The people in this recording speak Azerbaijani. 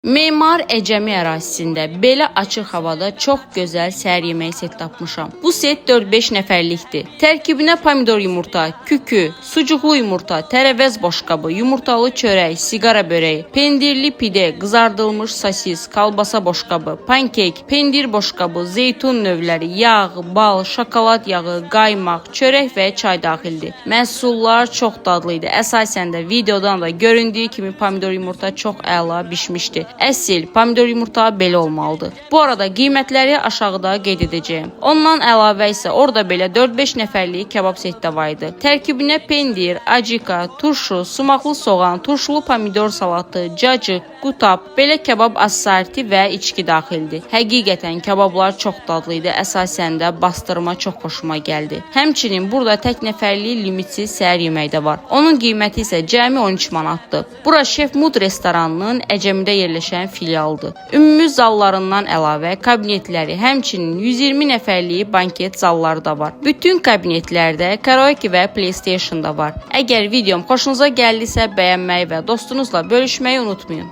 Memar Əcəmi ərazisində belə açıq havada çox gözəl səhər yeməyi set tapmışam. Bu set 4-5 nəfərlikdir. Tərkibinə pomidor yumurta, kükü, sucuqlu yumurta, tərəvəz boşqabı, yumurtalı çörək, siqara börəyi, pendirli pide, qızardılmış sosis, kalbasa boşqabı, pankek, pendir boşqabı, zeytun növləri, yağ, bal, şokolad yağı, qaymaq, çörək və çay daxildir. Məhsullar çox dadlı idi. Əsasən də videodan da göründüyü kimi pomidor yumurta çox əla bişmişdi. Əsl pomidor yumurta belə olmalıdır. Bu arada qiymətləri aşağıda qeyd edəcəyim. Ondan əlavə isə orada belə 4-5 nəfərlik kebab setdə var idi. Tərkibinə pendir, acika, turşu, sumaqlı soğan, turşulu pomidor salatı, cacıq, qutab, belə kebab assorti və içki daxildir. Həqiqətən kebablar çox dadlı idi. Əsasən də bastırma çox xoşuma gəldi. Həmçinin burada tək nəfərlik limitsiz səhər yeməyi də var. Onun qiyməti isə cəmi 13 manatdır. Bura Şef Mud restoranının Əcəmidə yerləşən filialıdır. Ümumi zallarından əlavə kabinetləri, həmçinin 120 nəfərlik banket zalları da var. Bütün kabinetlərdə karaoke və PlayStation da var. Əgər videom xoşunuza gəldisə bəyənməyi və dostunuzla bölüşməyi unutmayın.